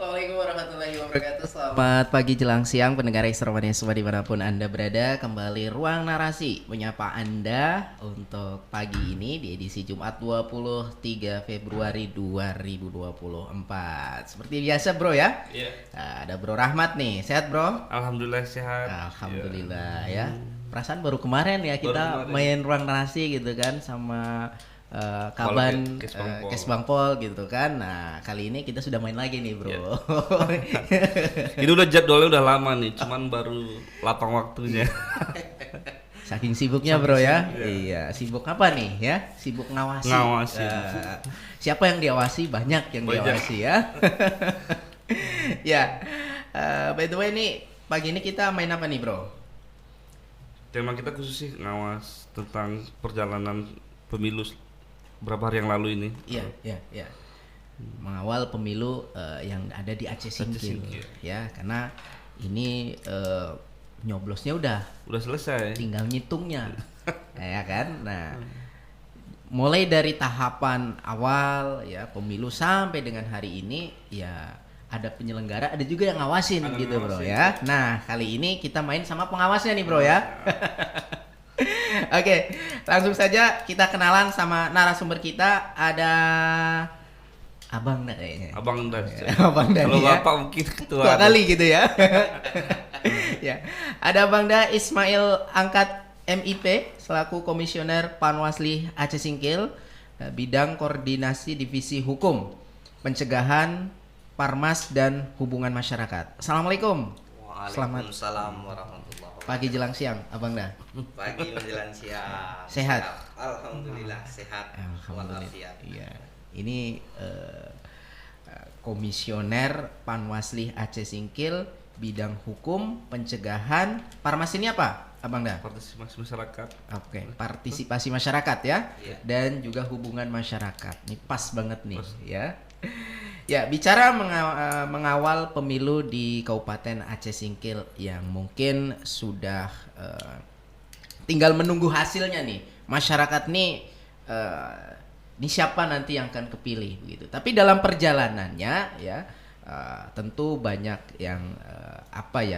Assalamualaikum warahmatullahi wabarakatuh. Selamat pagi jelang siang pendengar Ekstra Manisma dimanapun Anda berada. Kembali Ruang Narasi menyapa Anda untuk pagi ini di edisi Jumat 23 Februari 2024. Seperti biasa bro ya. Iya. Ada Bro Rahmat nih. Sehat bro? Alhamdulillah sehat. Alhamdulillah ya. Perasaan baru kemarin ya kita main Ruang Narasi gitu kan sama Kaban Kes Bangpol gitu kan. Nah kali ini kita sudah main lagi nih bro. Ini udah jadwalnya udah lama nih, cuman baru lapang waktunya. Saking sibuknya bro ya. Iya, sibuk apa nih ya? Sibuk ngawasi. Siapa yang diawasi? Banyak yang diawasi ya. Ya, by the way nih pagi ini kita main apa nih bro? Tema kita khusus sih ngawas tentang perjalanan pemilu berapa hari yang lalu ini. Iya. Mengawal pemilu yang ada di Aceh Singkil. Ya, karena ini nyoblosnya udah selesai. Tinggal nyitungnya. Ya kan? Nah, mulai dari tahapan awal ya pemilu sampai dengan hari ini ya ada penyelenggara, ada juga yang ngawasin gitu bro ya. Nah, kali ini kita main sama pengawasnya nih bro ya. Oke, langsung saja kita kenalan sama narasumber kita. Ada Abang dah kayaknya. Abang dah. Abang dah. Kalau ya. Bapak mungkin ketua kali gitu ya. Ya. Ada Bang Da Ismail Angkat MIP selaku Komisioner Panwasli Aceh Singkil, bidang koordinasi divisi hukum, pencegahan, Parmas dan hubungan masyarakat. Assalamualaikum. Waalaikumsalam warahmatullahi wabarakatuh. Pagi jelang siang, Abang Da. Pagi menjelang siang. Sehat? Alhamdulillah sehat. Alhamdulillah. Iya. Ini Komisioner Panwasli Aceh Singkil, bidang hukum, pencegahan, Parmas ini apa, Abang Da? Partisipasi masyarakat. Oke, partisipasi masyarakat ya. Iya. Dan juga hubungan masyarakat. Ini pas banget nih ya. Ya, bicara mengawal pemilu di Kabupaten Aceh Singkil yang mungkin sudah tinggal menunggu hasilnya nih. Masyarakat nih ini siapa nanti yang akan kepilih begitu. Tapi dalam perjalanannya ya tentu banyak yang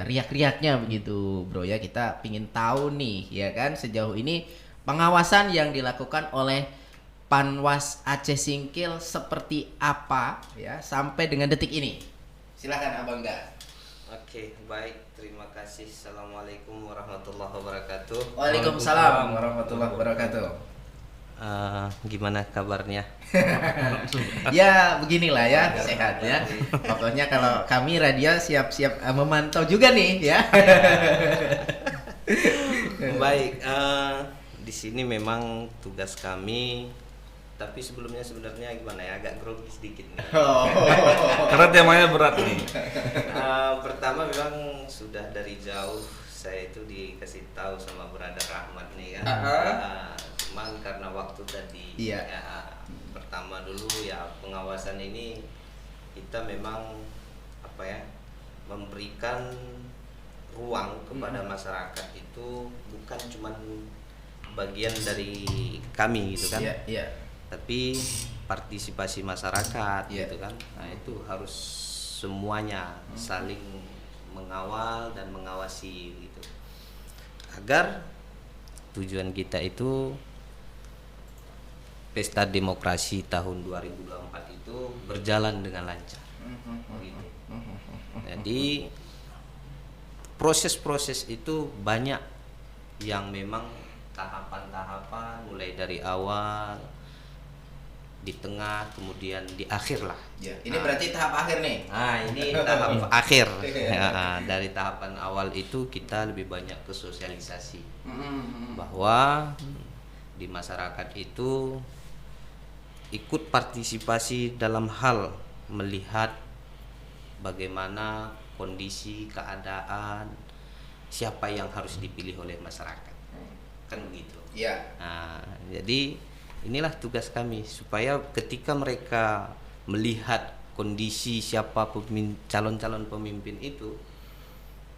riak-riaknya begitu bro ya. Kita pingin tahu nih ya kan sejauh ini pengawasan yang dilakukan oleh Panwas Aceh Singkil seperti apa ya sampai dengan detik ini. Silakan Abang Da. Oke, baik. Terima kasih. Assalamualaikum warahmatullahi wabarakatuh. Waalaikumsalam warahmatullahi wabarakatuh. Gimana kabarnya? Ya beginilah ya, sehat ya. Pokoknya kalau kami radio siap-siap memantau juga nih ya. Baik. Di sini memang tugas kami. Tapi sebelumnya sebenarnya gimana ya, agak grogi sedikit nih. Karena temanya berat nih. Pertama memang sudah dari jauh saya itu dikasih tahu sama Brother Rahmat nih kan. Cuman karena waktu tadi ya, pertama dulu ya pengawasan ini kita memang memberikan ruang kepada masyarakat itu bukan cuman bagian dari kami gitu kan. Tapi partisipasi masyarakat gitu kan. Nah, itu harus semuanya saling mengawal dan mengawasi gitu. Agar tujuan kita itu pesta demokrasi tahun 2024 itu berjalan dengan lancar. Gitu. Jadi proses-proses itu banyak yang memang tahapan-tahapan mulai dari awal, di tengah, kemudian di akhir lah. Ya, ini berarti tahap akhir nih. Nah, ini tahap akhir. Ya, dari tahapan awal itu kita lebih banyak ke sosialisasi bahwa di masyarakat itu ikut partisipasi dalam hal melihat bagaimana kondisi keadaan, siapa yang harus dipilih oleh masyarakat, kan begitu. Iya. Nah, jadi inilah tugas kami supaya ketika mereka melihat kondisi siapa calon-calon pemimpin itu,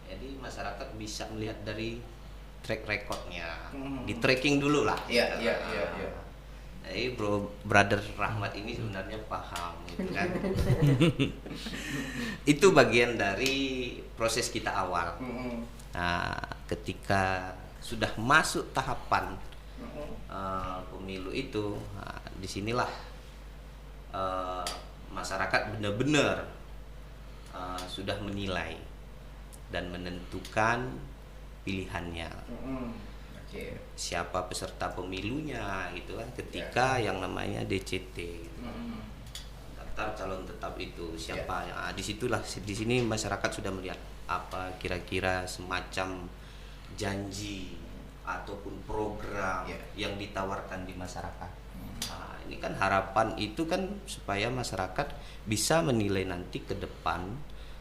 jadi masyarakat bisa melihat dari track recordnya, di tracking dulu lah. Iya. Jadi Brother Rahmat ini sebenarnya paham gitu kan. Itu bagian dari proses kita awal. Nah, ketika sudah masuk tahapan pemilu itu, nah, disinilah masyarakat benar-benar sudah menilai dan menentukan pilihannya. Siapa peserta pemilunya gitu kan, ketika yang namanya DCT, daftar calon tetap itu siapa. Disitulah, di sini masyarakat sudah melihat apa kira-kira semacam janji ataupun program yang ditawarkan di masyarakat. Nah, ini kan harapan itu kan supaya masyarakat bisa menilai nanti ke depan,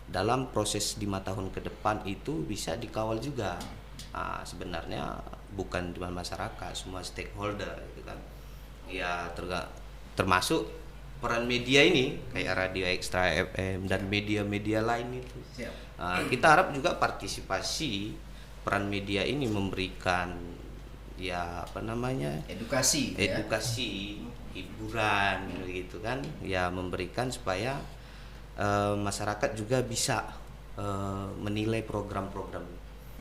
dalam proses 5 tahun ke depan itu bisa dikawal juga. Nah, sebenarnya bukan cuma masyarakat, semua stakeholder gitu kan. Ya termasuk peran media ini kayak Radio Extra FM dan media-media lain itu. Kita harap juga partisipasi peran media ini memberikan edukasi, hiburan gitu kan. Ya memberikan supaya masyarakat juga bisa menilai program-program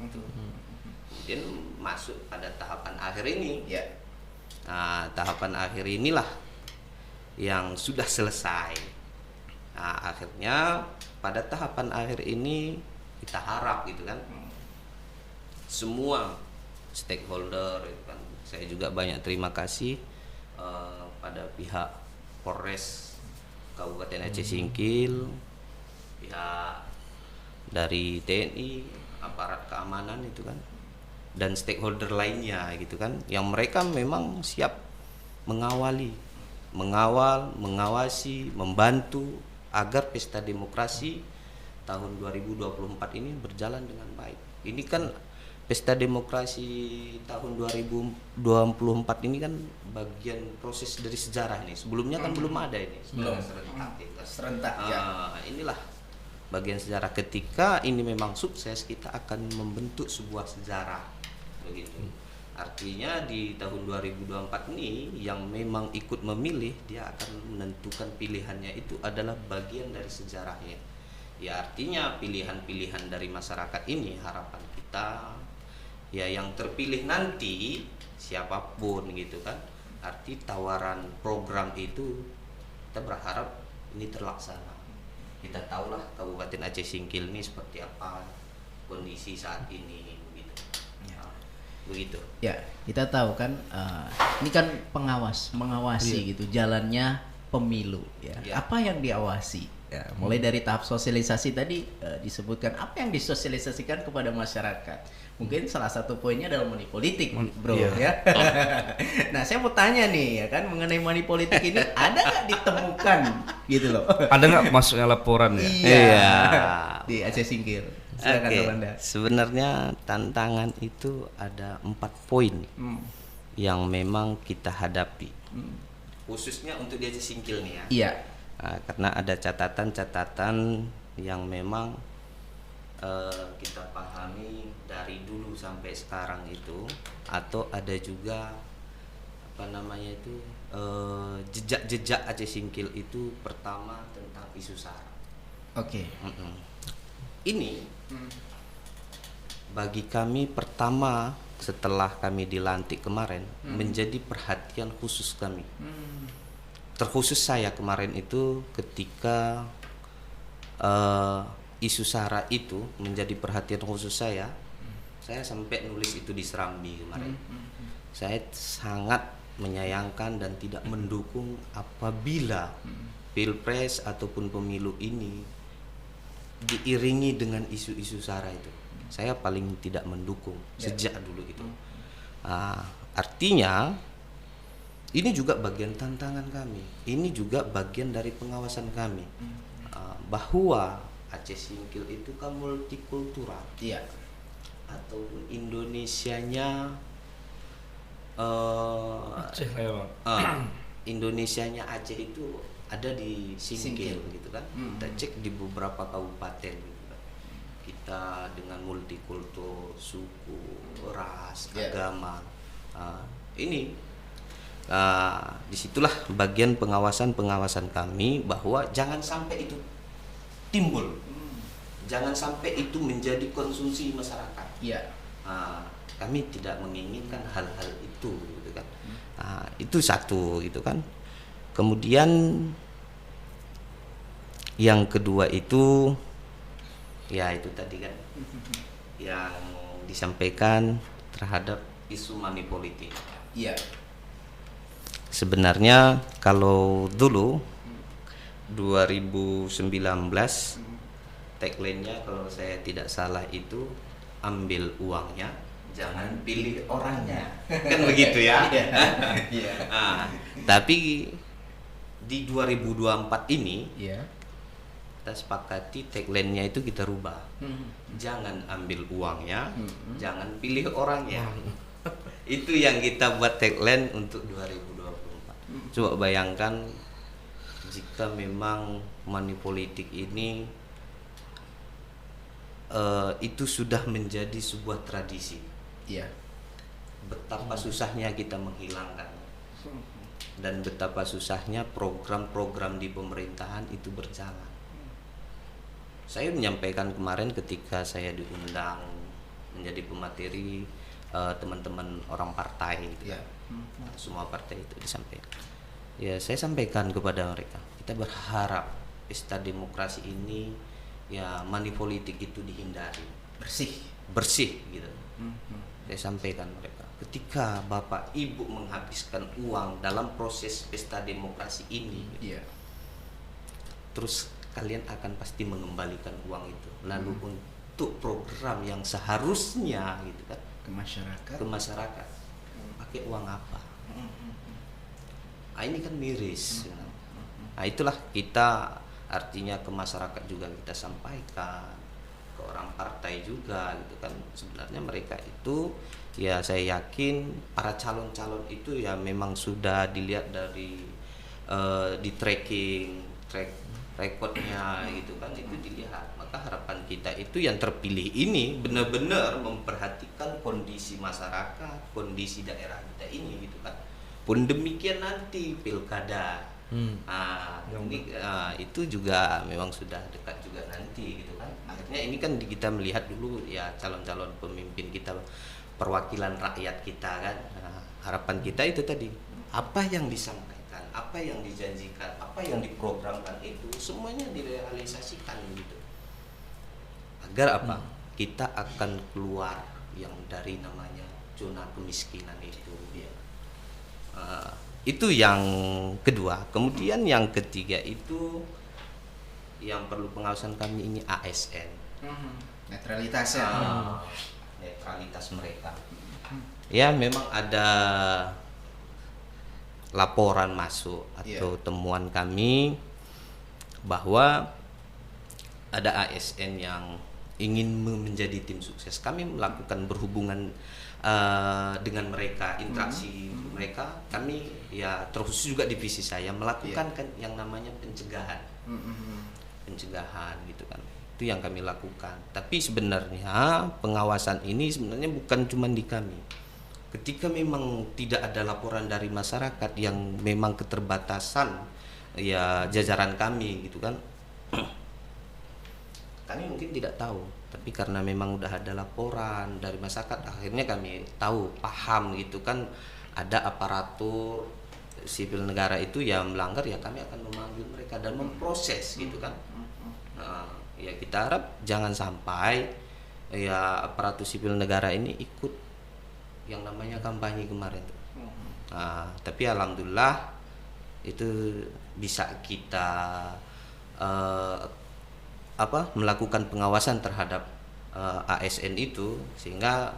itu. Kemudian masuk pada tahapan akhir ini. Nah, tahapan akhir inilah yang sudah selesai. Nah, akhirnya pada tahapan akhir ini kita harap gitu kan, semua stakeholder gitu kan. Saya juga banyak terima kasih pada pihak Polres Kabupaten Aceh Singkil, pihak dari TNI, aparat keamanan itu kan, dan stakeholder lainnya gitu kan, yang mereka memang siap mengawasi, membantu agar pesta demokrasi tahun 2024 ini berjalan dengan baik. Ini kan pesta demokrasi tahun 2024 ini kan bagian proses dari sejarah nih. Sebelumnya kan belum ada ini. Serentak. Inilah bagian sejarah. Ketika ini memang sukses, kita akan membentuk sebuah sejarah begitu. Artinya di tahun 2024 ini yang memang ikut memilih, dia akan menentukan pilihannya itu adalah bagian dari sejarahnya. Ya artinya pilihan-pilihan dari masyarakat ini, harapan kita ya yang terpilih nanti siapapun gitu kan, arti tawaran program itu kita berharap ini terlaksana. Kita tahulah Kabupaten Aceh Singkil ini seperti apa kondisi saat ini begitu. Ya, kita tahu kan ini kan mengawasi gitu jalannya pemilu ya. Apa yang diawasi? Ya, mulai dari tahap sosialisasi tadi disebutkan apa yang disosialisasikan kepada masyarakat. Mungkin salah satu poinnya adalah money politik, bro ya. Nah, saya mau tanya nih ya kan mengenai money politik ini ada nggak ditemukan gitu loh? Ada nggak masuknya laporan ya? Iya. Di Aceh Singkil. Sebenarnya tantangan itu ada 4 poin yang memang kita hadapi, khususnya untuk di Aceh Singkil nih ya. Iya. Karena ada catatan-catatan yang memang kita pahami dari dulu sampai sekarang itu, atau ada juga jejak-jejak Aceh Singkil itu. Pertama tentang isu SARA. Ini bagi kami pertama setelah kami dilantik kemarin menjadi perhatian khusus kami. Terkhusus saya kemarin itu ketika isu SARA itu menjadi perhatian khusus saya sampai nulis itu di Serambi kemarin. Saya sangat menyayangkan dan tidak mendukung apabila Pilpres ataupun pemilu ini diiringi dengan isu-isu SARA itu. Saya paling tidak mendukung sejak dulu itu. Artinya ini juga bagian tantangan kami. Ini juga bagian dari pengawasan kami. Bahwa Aceh Singkil itu kan multikultural. Iya. Atau Indonesianya Aceh ya, Indonesianya Aceh itu ada di Singkil gitu kan. Kita cek di beberapa kabupaten gitu kan. Kita dengan multikultur, suku, ras, agama. Disitulah bagian pengawasan kami bahwa jangan sampai itu timbul jangan sampai itu menjadi konsumsi masyarakat. Iya. Kami tidak menginginkan hal-hal itu gitu kan. Itu satu gitu kan. Kemudian yang kedua itu ya itu tadi kan yang disampaikan terhadap isu money politik. Iya. Sebenarnya kalau dulu 2019 tagline-nya kalau saya tidak salah itu ambil uangnya, jangan pilih orangnya. Kan begitu ya. Iya. Tapi di 2024 ini Iya. kita sepakati tagline-nya itu kita rubah. Jangan ambil uangnya, jangan pilih orangnya. Itu yang kita buat tagline untuk 2024. Coba bayangkan jika memang money politik ini itu sudah menjadi sebuah tradisi. Iya. Betapa susahnya kita menghilangkan dan betapa susahnya program-program di pemerintahan itu berjalan. Saya menyampaikan kemarin ketika saya diundang menjadi pemateri teman-teman orang partai gitu. Iya. Semua partai itu disampaikan. Ya, saya sampaikan kepada mereka, kita berharap pesta demokrasi ini ya money politik itu dihindari, bersih gitu. Saya sampaikan mereka, ketika Bapak Ibu menghabiskan uang dalam proses pesta demokrasi ini, Iya. terus kalian akan pasti mengembalikan uang itu lalu untuk program yang seharusnya gitu kan Ke masyarakat. pakai uang apa? Ini kan miris. Itulah kita artinya ke masyarakat juga kita sampaikan, ke orang partai juga gitu kan. Sebenarnya mereka itu ya saya yakin para calon-calon itu ya memang sudah dilihat dari di tracking track recordnya gitu kan, itu dilihat. Maka harapan kita itu yang terpilih ini benar-benar memperhatikan kondisi masyarakat, kondisi daerah kita ini gitu kan. Pun demikian nanti pilkada, itu juga memang sudah dekat juga nanti gitu kan. Akhirnya ini kan kita melihat dulu ya calon-calon pemimpin kita, perwakilan rakyat kita kan. Harapan kita itu tadi, apa yang disampaikan, apa yang dijanjikan, apa yang diprogramkan itu semuanya direalisasikan gitu. Agar apa? Kita akan keluar yang dari namanya zona kemiskinan itu. Itu yang kedua. Kemudian yang ketiga itu yang perlu pengawasan kami ini ASN. Netralitasnya. Netralitas mereka. Ya memang ada laporan masuk atau temuan kami bahwa ada ASN yang ingin menjadi tim sukses. Kami melakukan berhubungan dengan mereka, interaksi mereka. Kami ya terkhusus juga divisi saya melakukan kan yang namanya pencegahan, pencegahan gitu kan. Itu yang kami lakukan. Tapi sebenarnya pengawasan ini sebenarnya bukan cuma di kami. Ketika memang tidak ada laporan dari masyarakat yang memang keterbatasan ya jajaran kami gitu kan, kami mungkin tidak tahu, tapi karena memang udah ada laporan dari masyarakat, akhirnya kami tahu, paham gitu kan, ada aparatur sipil negara itu yang melanggar ya kami akan memanggil mereka dan memproses gitu kan. Ya kita harap jangan sampai ya aparatur sipil negara ini ikut yang namanya kampanye kemarin tuh. Tapi alhamdulillah itu bisa kita melakukan pengawasan terhadap ASN itu, sehingga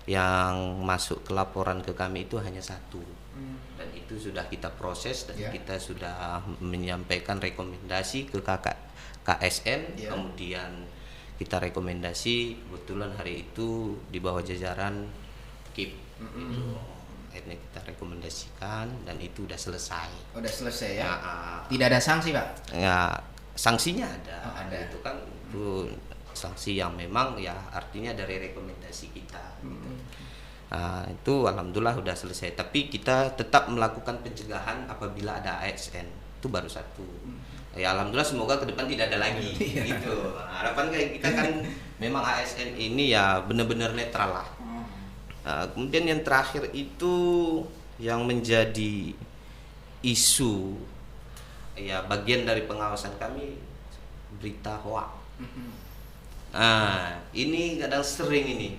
yang masuk ke laporan ke kami itu hanya satu, dan itu sudah kita proses dan kita sudah menyampaikan rekomendasi ke KSN, kemudian kita rekomendasi, kebetulan hari itu di bawah jajaran KIP itu akhirnya kita rekomendasikan dan itu udah selesai. Udah selesai ya? Tidak ada sanksi Pak? Ya, sanksinya ada. Ada. Itu kan itu sanksi yang memang ya artinya dari rekomendasi kita. Gitu. Itu alhamdulillah udah selesai. Tapi kita tetap melakukan pencegahan apabila ada ASN. Itu baru satu. Ya alhamdulillah semoga ke depan tidak ada lagi gitu. Nah, harapan kayak kita kan memang ASN ini ya benar-benar netral lah. Kemudian yang terakhir itu yang menjadi isu ya bagian dari pengawasan kami, berita hoax. Ini kadang sering ini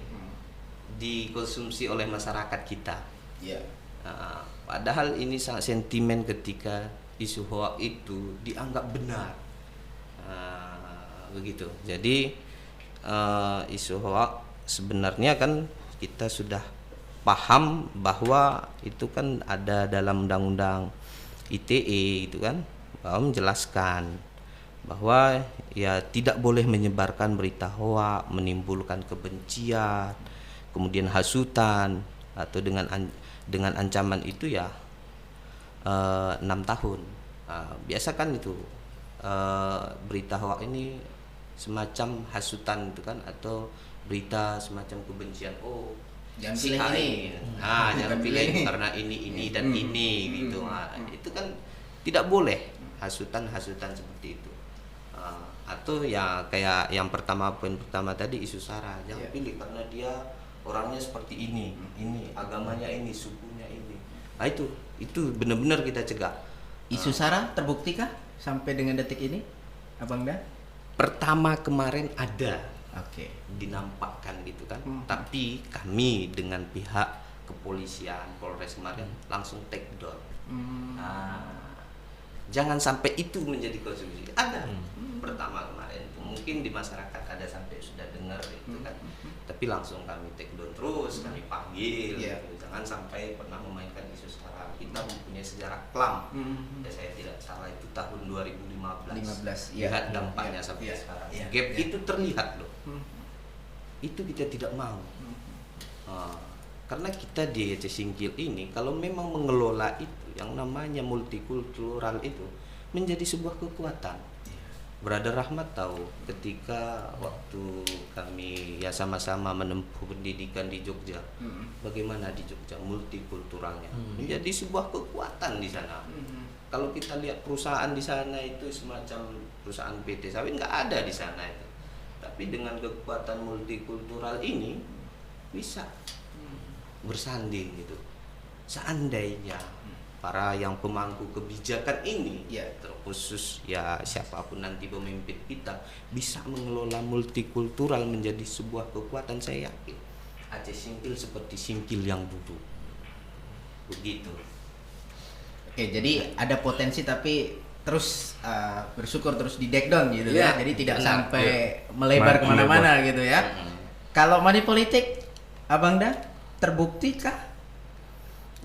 dikonsumsi oleh masyarakat kita. Padahal ini sangat sentimen ketika isu hoax itu dianggap benar, begitu. Jadi isu hoax sebenarnya kan kita sudah paham bahwa itu kan ada dalam undang-undang ITE itu kan, bahwa menjelaskan bahwa ya tidak boleh menyebarkan berita hoax, menimbulkan kebencian, kemudian hasutan atau dengan ancaman itu ya 6 tahun. Biasa kan itu berita hoax ini semacam hasutan itu kan, atau berita semacam kebencian. Jangan pilih ini. Jangan pilih karena ini dan ini gitu. Itu kan tidak boleh hasutan seperti itu. Atau ya kayak yang poin pertama tadi, isu sara, jangan pilih karena dia orangnya seperti ini agamanya ini, sukunya ini. Itu benar-benar kita cegah. Isu sara terbuktikah sampai dengan detik ini, Abang Da? Pertama kemarin ada, dinampakkan gitu kan. Tapi kami dengan pihak kepolisian Polres kemarin langsung take down. Jangan sampai itu menjadi konsumsi. Ada pertama kemarin itu mungkin di masyarakat ada sampai sudah dengar itu kan. Tapi langsung kami take down terus, kami panggil. Gitu. Jangan sampai pernah memainkan isu sara. Kita mempunyai sejarah kelam. Ya saya tidak salah itu tahun 2015. Lihat dampaknya sampai sekarang. Gap itu terlihat loh. Itu kita tidak mau. Karena kita di Aceh Singkil ini kalau memang mengelola itu yang namanya multikultural itu menjadi sebuah kekuatan. Brother Rahmat tahu ketika waktu kami ya sama-sama menempuh pendidikan di Jogja, bagaimana di Jogja multikulturalnya menjadi sebuah kekuatan di sana. Kalau kita lihat perusahaan di sana itu semacam perusahaan PT sawit nggak ada di sana itu, tapi dengan kekuatan multikultural ini bisa bersanding gitu. Seandainya para yang pemangku kebijakan ini terkhusus ya siapapun nanti pemimpin kita bisa mengelola multikultural menjadi sebuah kekuatan, saya yakin Aceh Singkil seperti Singkil yang dulu begitu. Jadi ada potensi tapi terus bersyukur terus di take down gitu ya. Jadi tidak sampai melebar kemana-mana gitu ya. Kalau money politik, Abang Da, terbuktikah?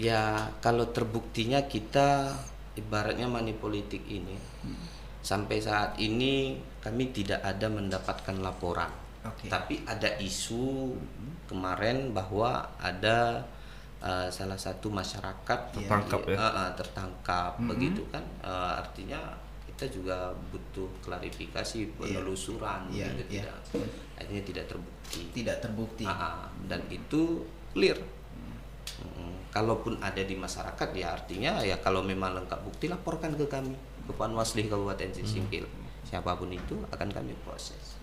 Ya kalau terbuktinya kita ibaratnya money politik ini sampai saat ini kami tidak ada mendapatkan laporan. Tapi ada isu kemarin bahwa ada salah satu masyarakat tertangkap begitu kan. Artinya kita juga butuh klarifikasi, penelusuran gitu. Akhirnya tidak terbukti. Dan itu clear. Kalaupun ada di masyarakat ya artinya ya kalau memang lengkap bukti laporkan ke kami, ke Panwasli Kabupaten Aceh Singkil. Siapapun itu akan kami proses.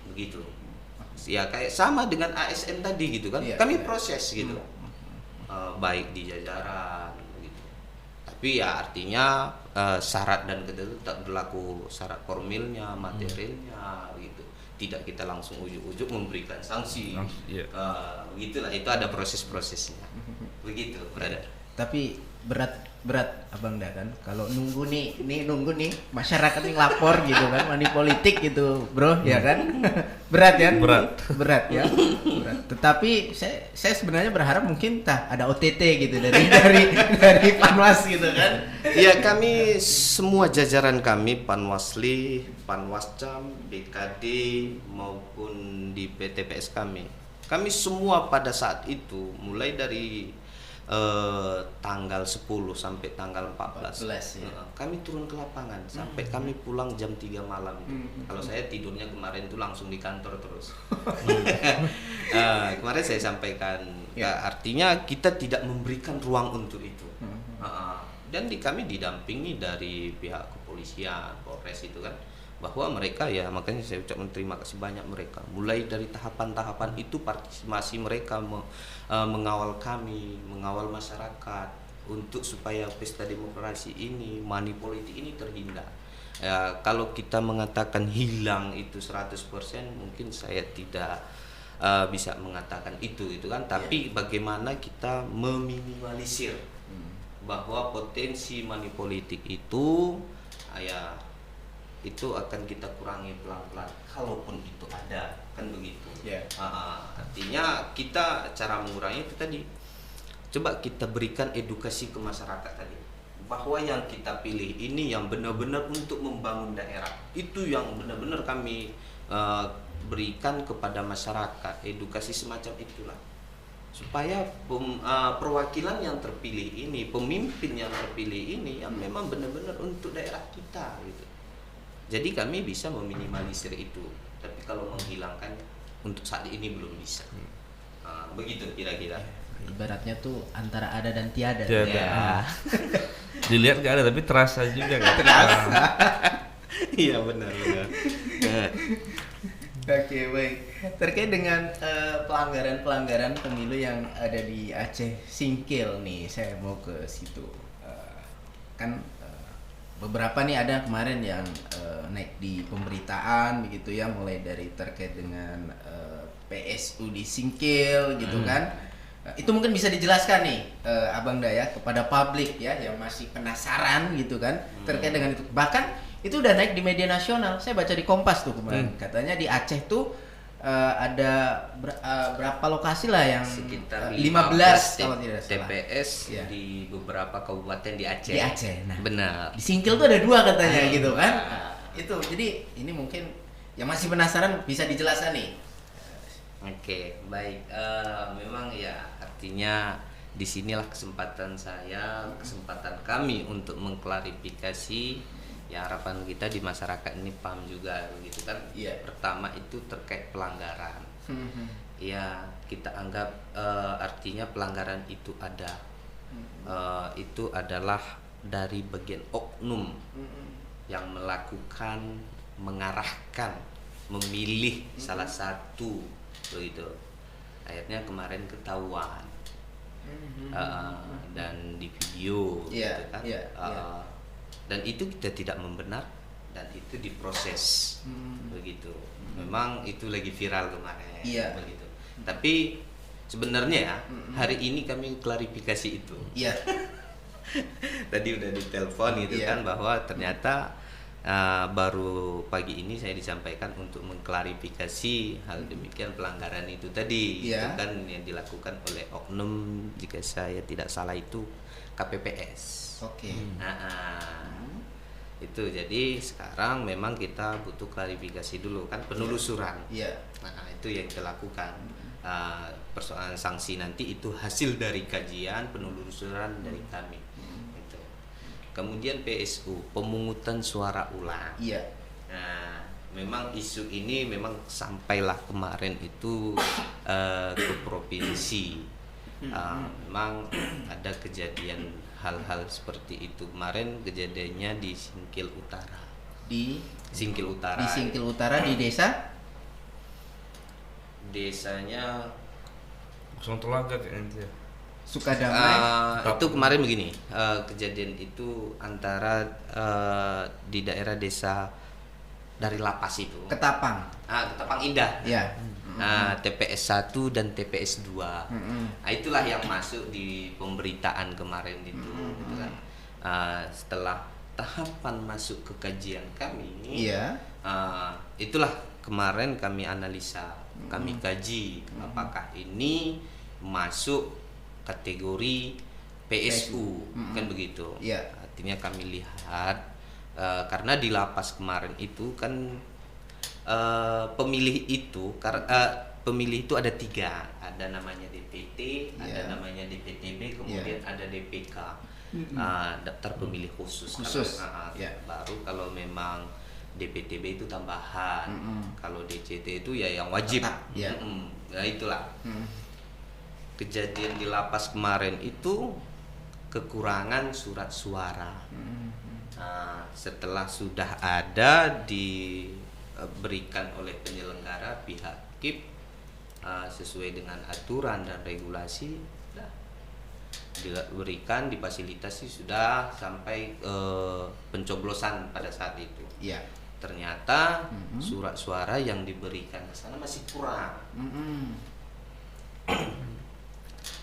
Begitu. Ya kayak sama dengan ASN tadi gitu kan. Kami proses gitu. Baik di jajaran gitu. Tapi ya artinya syarat dan ketentuan tak berlaku, syarat formilnya, materialnya gitu. Tidak kita langsung ujuk-ujuk memberikan sanksi. Begitulah, itu ada proses-prosesnya. Begitu, brother. Tapi berat Abang Da kan kalau nunggu nih masyarakat nih lapor gitu kan, money politik gitu, bro, ya kan? Berat ya? Berat ya. Tetapi saya sebenarnya berharap mungkin ada OTT gitu dari Panwas gitu kan. Ya kami semua jajaran kami, Panwasli, Panwascam, BKD maupun di PTPS kami semua pada saat itu mulai dari tanggal 10 sampai tanggal 14 kami turun ke lapangan sampai kami pulang jam 3 malam itu. Kalau saya tidurnya kemarin itu langsung di kantor terus. Kemarin saya sampaikan artinya kita tidak memberikan ruang untuk itu. Dan kami didampingi dari pihak kepolisian kepolisian, Polres itu kan, bahwa mereka ya, makanya saya ucapkan terima kasih banyak mereka, mulai dari tahapan-tahapan itu partisipasi mereka mengawal kami, mengawal masyarakat untuk supaya pesta demokrasi ini, money politik ini terhindar. Ya, kalau kita mengatakan hilang itu 100%, mungkin saya tidak bisa mengatakan itu kan, tapi bagaimana kita meminimalisir bahwa potensi money politik itu ya itu akan kita kurangi pelan-pelan, kalaupun itu ada, kan begitu. Artinya kita cara mengurangi itu tadi, coba kita berikan edukasi ke masyarakat tadi, bahwa yang kita pilih ini yang benar-benar untuk membangun daerah, itu yang benar-benar kami berikan kepada masyarakat, edukasi semacam itulah, supaya perwakilan yang terpilih ini, pemimpin yang terpilih ini yang memang benar-benar untuk daerah kita gitu. Jadi kami bisa meminimalisir itu, tapi kalau menghilangkan untuk saat ini belum bisa. Begitu kira-kira. Ibaratnya tuh antara ada dan tiada. Ya. Dilihat gak ada tapi terasa juga kan. Terasa. Iya benar. Oke, baik. Terkait dengan pelanggaran pemilu yang ada di Aceh Singkil nih, saya mau ke situ. Kan beberapa nih ada kemarin yang naik di pemberitaan begitu ya, mulai dari terkait dengan PSU di Singkil gitu kan. Itu mungkin bisa dijelaskan nih Abang Daya kepada publik ya yang masih penasaran gitu kan terkait dengan itu. Bahkan itu udah naik di media nasional. Saya baca di Kompas tuh kemarin. Katanya di Aceh tuh ada berapa lokasi lah yang sekitar 15 kalau tidak salah. TPS di beberapa kabupaten di Aceh. Di Aceh. Nah, benar. Di Singkil tuh ada 2 katanya gitu kan. Itu. Jadi ini mungkin yang masih penasaran bisa dijelaskan nih. Oke, baik. Memang ya artinya disinilah kesempatan saya, kesempatan kami untuk mengklarifikasi. Ya harapan kita di masyarakat ini paham juga begitu kan. Pertama itu terkait pelanggaran. Ya kita anggap artinya pelanggaran itu ada. Itu adalah dari bagian oknum yang melakukan, mengarahkan, memilih salah satu begitu. Akhirnya kemarin ketahuan dan di video gitu kan. Dan itu kita tidak membenar dan itu diproses begitu. Memang itu lagi viral kemarin begitu. Tapi sebenarnya ya hari ini kami klarifikasi itu. Tadi udah ditelepon gitu kan bahwa ternyata baru pagi ini saya disampaikan untuk mengklarifikasi hal demikian pelanggaran itu tadi. Itu kan yang dilakukan oleh oknum, jika saya tidak salah itu KPPS. Itu jadi sekarang memang kita butuh klarifikasi dulu kan, penelusuran. Itu yang kita lakukan. Persoalan sanksi nanti itu hasil dari kajian penelusuran dari kami. Gitu. Kemudian PSU, pemungutan suara ulang. Nah, memang isu ini memang sampailah kemarin itu ke provinsi. Memang ada kejadian hal-hal seperti itu. Kemarin kejadiannya di Singkil Utara. Di Singkil Utara di desa? Desanya Kosong Telaga kayaknya. Sukadamai. Itu kemarin begini, kejadian itu antara di daerah desa dari lapas itu. Ketapang. Ketapang Indah. TPS 1 dan TPS 2. Itulah yang masuk di pemberitaan kemarin itu. Gitu kan. Setelah tahapan masuk ke kajian kami, itulah kemarin kami analisa, kami kaji apakah ini masuk kategori PSU. Kan begitu. Artinya kami lihat karena di lapas kemarin itu kan pemilih itu ada 3, ada namanya DPT, ada namanya DPTB, kemudian ada DPK, daftar pemilih khusus. Baru kalau memang DPTB itu tambahan, kalau DCT itu ya yang wajib. Nah itulah kejadian di lapas kemarin itu kekurangan surat suara. Setelah sudah ada diberikan oleh penyelenggara pihak KIP sesuai dengan aturan dan regulasi, diberikan, difasilitasi, sudah sampai pencoblosan pada saat itu. Iya. Ternyata surat suara yang diberikan ke sana masih kurang.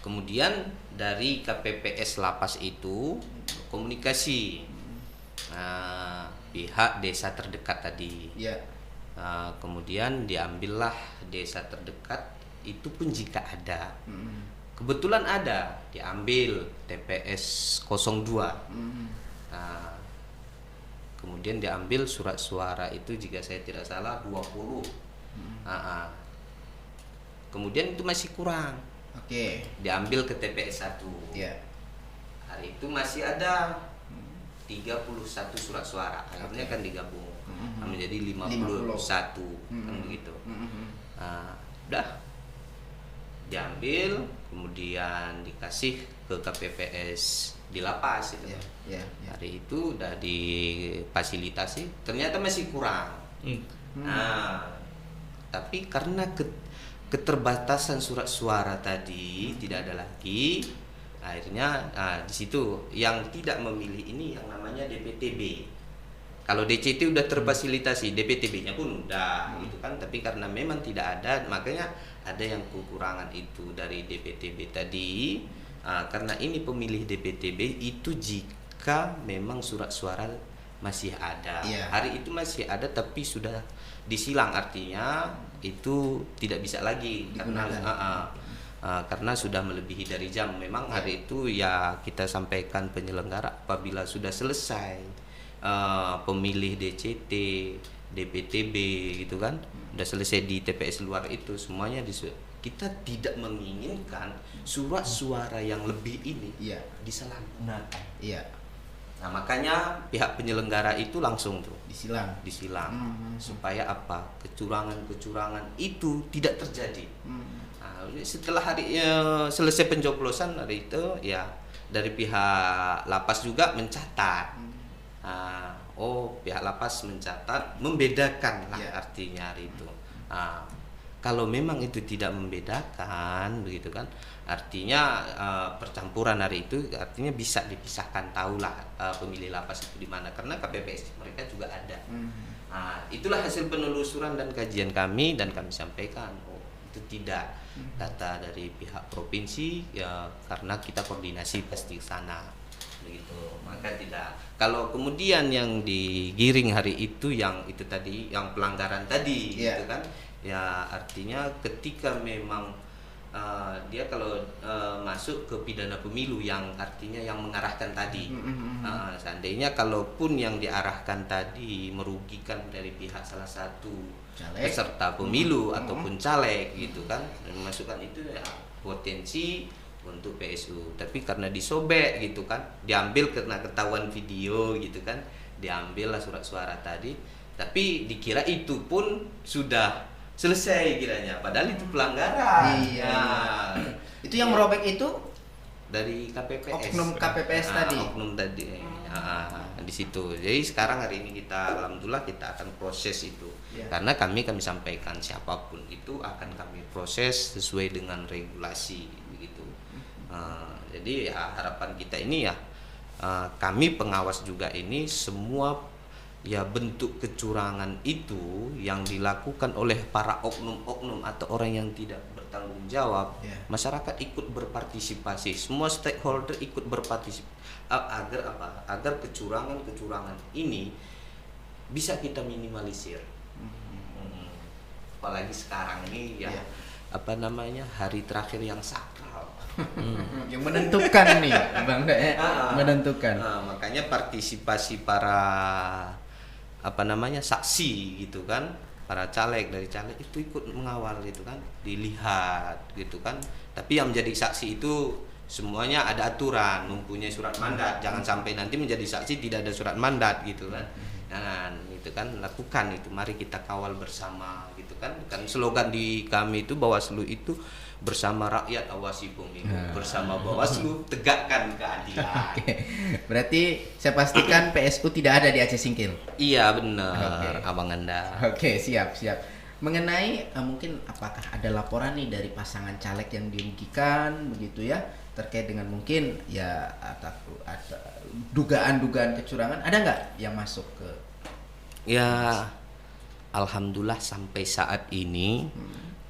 Kemudian dari KPPS Lapas itu komunikasi pihak desa terdekat tadi. Iya. Kemudian diambillah desa terdekat itu pun jika ada. Kebetulan ada, diambil TPS 02. Kemudian diambil surat suara itu jika saya tidak salah 20. Kemudian itu masih kurang. Oke. Diambil ke TPS 1. Iya. Hari itu masih ada 31 surat suara. Akhirnya kan digabung menjadi 51 kan begitu. Udah diambil, kemudian dikasih ke KPPS di lapas itu. Hari itu udah difasilitasi, ternyata masih kurang. Tapi karena keterbatasan surat suara tadi tidak ada lagi, akhirnya di situ yang tidak memilih ini yang namanya DPTB. Kalau DCT udah terfasilitasi, DPTB-nya pun udah gitu kan, tapi karena memang tidak ada, makanya ada yang kekurangan itu dari DPTB tadi. Karena ini pemilih DPTB itu jika memang surat suara masih ada. Hari itu masih ada tapi sudah disilang, artinya itu tidak bisa lagi karena sudah melebihi dari jam. Memang hari itu ya kita sampaikan penyelenggara apabila sudah selesai pemilih DCT, DPTB gitu kan, udah selesai di TPS luar itu semuanya kita tidak menginginkan surat suara yang lebih ini disalahgunakan. Nah makanya pihak penyelenggara itu langsung tuh disilang supaya apa, kecurangan itu tidak terjadi. Setelah hari selesai pencoblosan hari itu ya dari pihak lapas juga mencatat. Pihak lapas mencatat, membedakan lah artinya hari itu. Kalau memang itu tidak membedakan begitu kan, artinya percampuran hari itu artinya bisa dipisahkan, tahulah pemilih lapas itu di mana, karena KPPS mereka juga ada. Itulah hasil penelusuran dan kajian kami, dan kami sampaikan itu tidak, kata dari pihak provinsi ya, karena kita koordinasi pasti ke sana begitu, maka tidak. Kalau kemudian yang digiring hari itu yang itu tadi, yang pelanggaran tadi gitu kan, ya artinya ketika memang dia kalau masuk ke pidana pemilu yang artinya yang mengarahkan tadi, seandainya kalaupun yang diarahkan tadi merugikan dari pihak salah satu peserta pemilu ataupun caleg gitu kan, dan memasukkan itu ya potensi untuk PSU. Tapi karena disobek gitu kan, diambil karena ketahuan video gitu kan, diambillah surat suara tadi, tapi dikira itu pun sudah selesai kiranya, padahal itu pelanggaran. Itu yang merobek itu dari KPPS. Oknum KPPS tadi. Oknum tadi. Di situ. Jadi sekarang hari ini kita alhamdulillah kita akan proses itu. Karena kami sampaikan siapapun itu akan kami proses sesuai dengan regulasi begitu. Jadi ya harapan kita ini ya kami pengawas juga ini semua ya bentuk kecurangan itu yang dilakukan oleh para oknum-oknum atau orang yang tidak bertanggung jawab, masyarakat ikut berpartisipasi, semua stakeholder ikut berpartisipasi agar apa? Agar kecurangan ini bisa kita minimalisir. Apalagi sekarang ini ya apa namanya, hari terakhir yang sakral. Yang menentukan nih Bang, menentukan. Makanya partisipasi para apa namanya saksi gitu kan, para caleg dari caleg itu ikut mengawal gitu kan, dilihat gitu kan. Tapi yang menjadi saksi itu semuanya ada aturan, mempunyai surat mandat. Jangan sampai nanti menjadi saksi tidak ada surat mandat gitu kan. Nah, itu kan lakukan itu, mari kita kawal bersama gitu kan. Kan slogan di kami itu Bawaslu itu bersama rakyat awasi pemilu, bersama Bawaslu tegakkan keadilan. Oke. Berarti saya pastikan PSU tidak ada di Aceh Singkil. Iya benar, Oke. Abang Anda. Oke, siap. Mengenai mungkin apakah ada laporan nih dari pasangan caleg yang dirugikan begitu ya, terkait dengan mungkin ya atau dugaan-dugaan kecurangan, ada nggak yang masuk ke? Ya, alhamdulillah sampai saat ini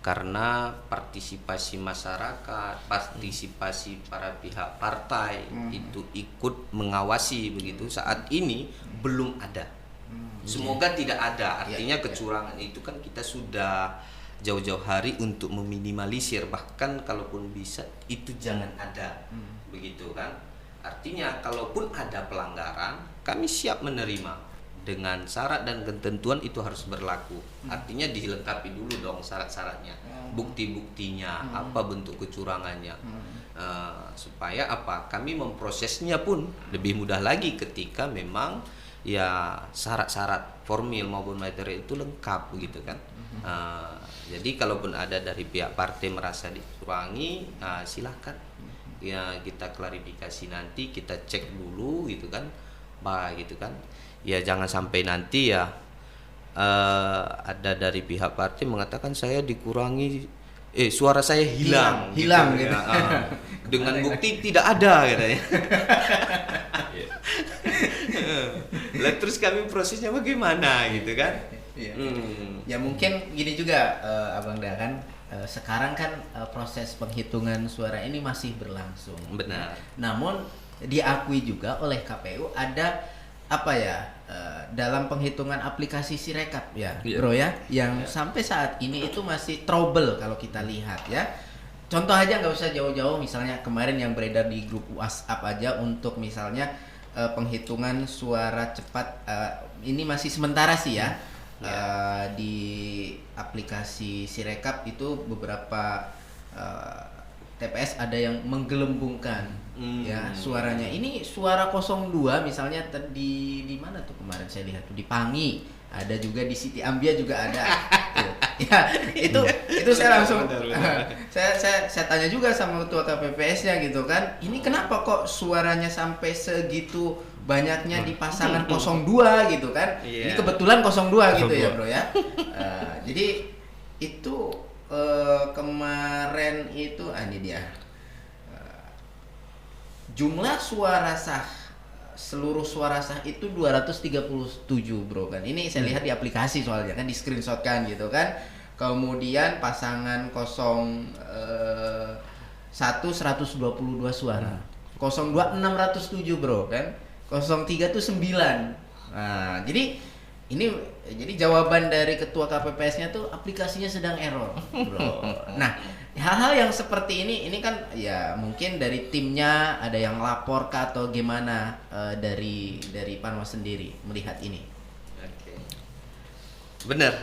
karena partisipasi masyarakat, partisipasi para pihak partai itu ikut mengawasi begitu. Saat ini belum ada. Semoga tidak ada. Artinya kecurangan itu kan kita sudah jauh-jauh hari untuk meminimalisir, bahkan kalaupun bisa itu jangan ada. Begitu kan? Artinya kalaupun ada pelanggaran, kami siap menerima dengan syarat dan ketentuan itu harus berlaku. Artinya dilengkapi dulu dong syarat-syaratnya, bukti-buktinya, apa bentuk kecurangannya, supaya apa? Kami memprosesnya pun lebih mudah lagi ketika memang ya syarat-syarat formil maupun materi itu lengkap begitu kan. Jadi kalaupun ada dari pihak partai merasa dicurangi, silakan ya kita klarifikasi nanti, kita cek dulu gitu kan, gitu kan. Ya jangan sampai nanti ya ada dari pihak partai mengatakan saya dikurangi, suara saya hilang gitu. Ya, dengan bukti tidak ada katanya. Lah terus kami prosesnya bagaimana gitu kan? Ya mungkin gini juga Abang Da kan, sekarang kan proses penghitungan suara ini masih berlangsung. Benar. Namun diakui juga oleh KPU ada apa ya, dalam penghitungan aplikasi Sirekap ya, Bro ya, yang sampai saat ini itu masih trouble kalau kita lihat ya. Contoh aja, nggak usah jauh-jauh, misalnya kemarin yang beredar di grup WhatsApp aja untuk misalnya penghitungan suara cepat, ini masih sementara sih ya. Di aplikasi Sirekap itu beberapa TPS ada yang menggelembungkan ya suaranya. Ini suara 02 misalnya di mana tuh kemarin saya lihat tuh di Pangi, ada juga di Siti Ambia juga ada. Ya, itu saya langsung saya tanya juga sama ketua KPPS-nya gitu kan. Ini kenapa kok suaranya sampai segitu banyaknya di pasangan 02 gitu kan. Ini kebetulan 02 gitu ya, Bro ya. Jadi itu kemarin itu ini dia. Jumlah suara sah, seluruh suara sah itu 237, Bro kan. Ini saya lihat di aplikasi soalnya kan, di screenshot kan gitu kan. Kemudian pasangan 01 122 suara. 02 607, Bro kan. 03 itu 9. Nah, jadi jawaban dari ketua KPPS-nya tuh aplikasinya sedang error, Bro. Nah, hal-hal yang seperti ini kan ya mungkin dari timnya ada yang lapor kah atau gimana, dari Panwas sendiri melihat ini? Oke. Benar.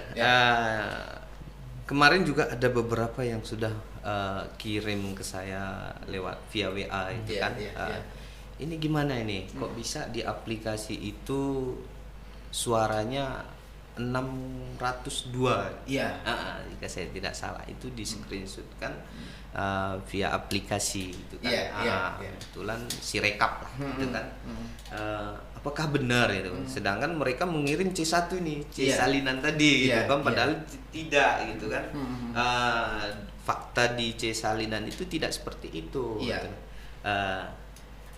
Kemarin juga ada beberapa yang sudah kirim ke saya lewat via WA itu kan. Ini gimana ini? Kok bisa di aplikasi itu suaranya 602? Iya. Jika saya tidak salah itu di screenshot kan via aplikasi itu kan. Kebetulan Sirekap lah gitu kan. Apakah benar itu? Sedangkan mereka mengirim C1 nih, C salinan tadi gitu kan, padahal tidak gitu kan. Fakta di C salinan itu tidak seperti itu. Gitu.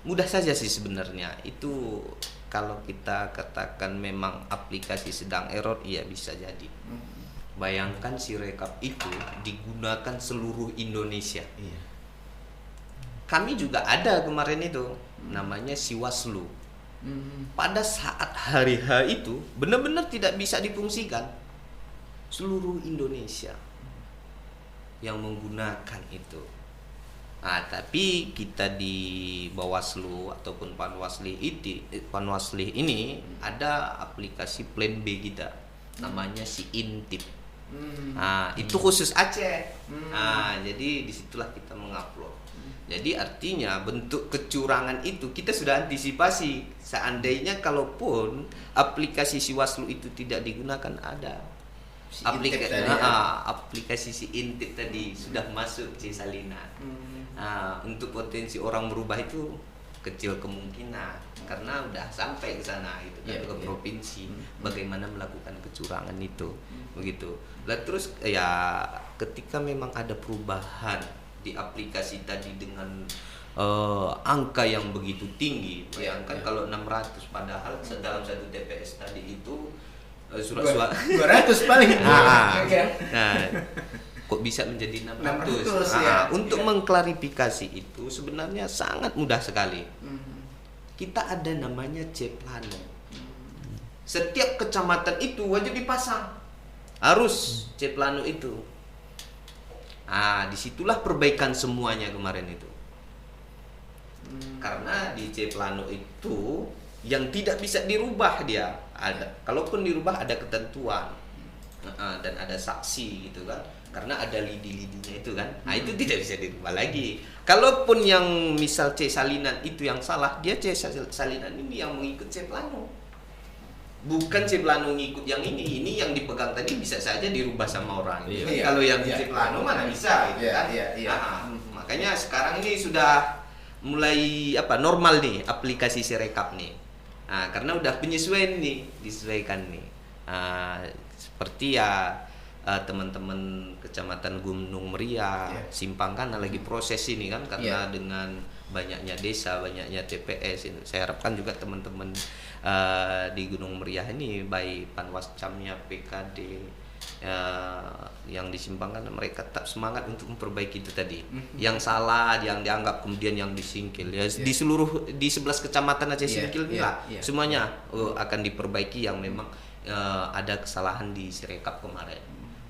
Mudah saja sih sebenarnya itu. Kalau kita katakan memang aplikasi sedang error, iya bisa jadi. Bayangkan Sirekap itu digunakan seluruh Indonesia. Kami juga ada kemarin itu, namanya Siwaslu. Pada saat hari H itu benar-benar tidak bisa difungsikan. Seluruh Indonesia yang menggunakan itu. Tapi kita di Bawaslu ataupun Panwasli ini ada aplikasi plan B kita, namanya si Intip. Itu khusus Aceh. Jadi disitulah kita mengupload. Jadi artinya bentuk kecurangan itu kita sudah antisipasi. Seandainya kalaupun aplikasi Siwaslu itu tidak digunakan, ada aplikasi si Intip tadi sudah masuk C salinan. Untuk potensi orang berubah itu kecil kemungkinan karena udah sampai ke sana gitu kan, ke provinsi bagaimana melakukan kecurangan itu begitu. Lah terus ya ketika memang ada perubahan di aplikasi tadi dengan angka yang begitu tinggi, bayangkan kalau 600 padahal dalam satu TPS tadi itu surat-surat 200 paling. Nah, kok bisa menjadi 600? Untuk mengklarifikasi itu sebenarnya sangat mudah sekali. Kita ada namanya C-Plano. Setiap kecamatan itu wajib dipasang. Harus C-Plano itu. Disitulah perbaikan semuanya kemarin itu. Karena di C-Plano itu yang tidak bisa dirubah dia ada. Kalaupun dirubah ada ketentuan dan ada saksi gitu kan. Karena ada lidi-lidinya itu kan. Itu tidak bisa dirubah lagi. Kalaupun yang misal C salinan itu yang salah, dia C salinan ini yang mengikut C plano. Bukan C plano ngikut yang ini yang dipegang tadi bisa saja dirubah sama orang. Kalau yang C plano mana bisa gitu kan. Makanya sekarang ini sudah mulai normal nih aplikasi Sirekap nih. Karena udah penyesuaian nih, disesuaikan nih. Seperti teman-teman kecamatan Gunung Meriah, Simpang Kanan lagi proses ini kan karena dengan banyaknya desa, banyaknya TPS ini. Saya harapkan juga teman-teman di Gunung Meriah ini baik Panwascamnya, PKD yang di Simpang Kanan mereka tetap semangat untuk memperbaiki itu tadi. Yang salah, yang dianggap kemudian yang disingkil di 11 kecamatan Aceh Singkil semuanya akan diperbaiki yang memang ada kesalahan di Sirekap kemarin.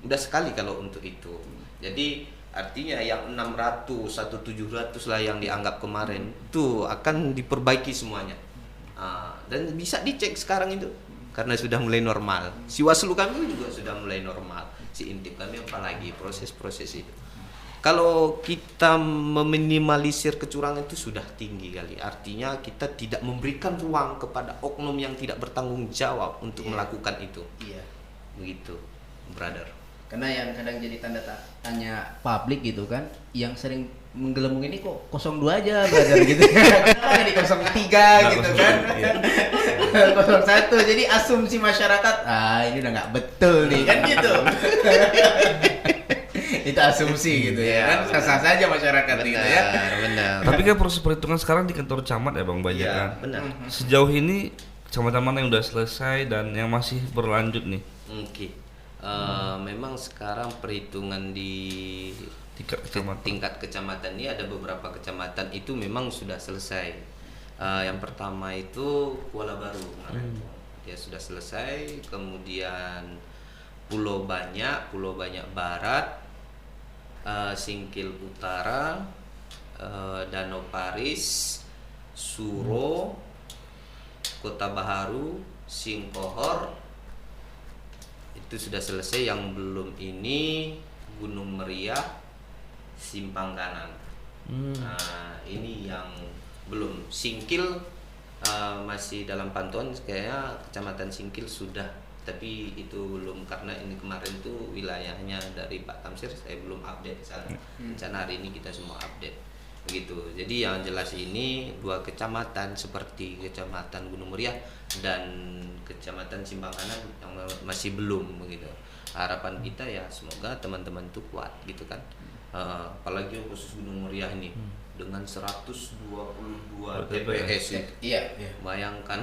Mudah sekali kalau untuk itu. Jadi artinya yang 600 atau 700 lah yang dianggap kemarin itu akan diperbaiki semuanya. Dan bisa dicek sekarang itu karena sudah mulai normal. Siwaslu kami juga sudah mulai normal. Si Intip kami apalagi proses-proses itu. Kalau kita meminimalisir kecurangan itu sudah tinggi kali. Artinya kita tidak memberikan ruang kepada oknum yang tidak bertanggung jawab untuk melakukan itu. Begitu, brother. Karena yang kadang jadi tanda tanya publik gitu kan, yang sering menggelembung ini kok 02 aja brother gitu. Kenapa di 03 gitu kan. 01, jadi asumsi masyarakat, ini udah nggak betul nih kan gitu. Itu asumsi gitu ya kan, sah-sah saja masyarakat gitu ya. Benar. Tapi kan proses perhitungan sekarang di kantor camat ya Bang banyak kan. Benar. Sejauh ini kecamatan mana yang udah selesai dan yang masih berlanjut nih? Oke. Memang sekarang perhitungan di tingkat kecamatan ini ada beberapa kecamatan itu memang sudah selesai. Yang pertama itu Kuala Baru, dia sudah selesai. Kemudian Pulau Banyak Barat, Singkil Utara, Danau Paris, Suro, Kota Baharu, Singkohor itu sudah selesai. Yang belum ini Gunung Meriah, Simpang Kanan. Ini yang belum. Singkil masih dalam pantauan, kayaknya kecamatan Singkil sudah, tapi itu belum karena ini kemarin tuh wilayahnya dari Pak Tamsir, saya belum update sana. Rencana hari ini kita semua update begitu. Jadi yang jelas ini 2 kecamatan seperti Kecamatan Gunung Meriah dan Kecamatan Simpang Kanan yang masih belum begitu. Harapan kita ya semoga teman-teman itu kuat gitu kan. Apalagi khusus Gunung Meriah ini dengan 122 TPS. Bayangkan.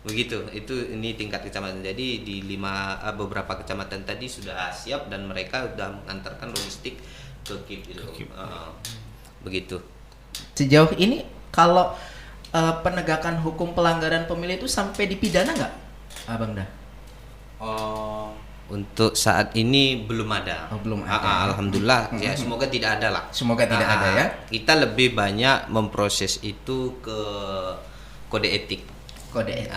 Begitu, ini tingkat kecamatan. Jadi di beberapa kecamatan tadi sudah siap dan mereka sudah mengantarkan logistik ke KIP gitu. Begitu. Sejauh ini kalau penegakan hukum pelanggaran pemilu itu sampai dipidana nggak, Abang Dah? Untuk saat ini belum ada. Belum ada. Alhamdulillah. Ya semoga tidak ada lah. Semoga tidak ada ya. Kita lebih banyak memproses itu ke kode etik. Kode etik.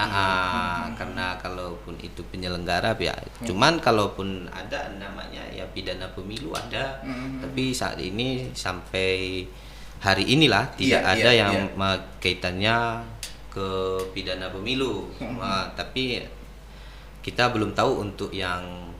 Karena kalaupun itu penyelenggara ya, cuman kalaupun ada namanya ya pidana pemilu ada, tapi saat ini sampai hari inilah tidak ada yang kaitannya ke pidana pemilu. Tapi kita belum tahu untuk yang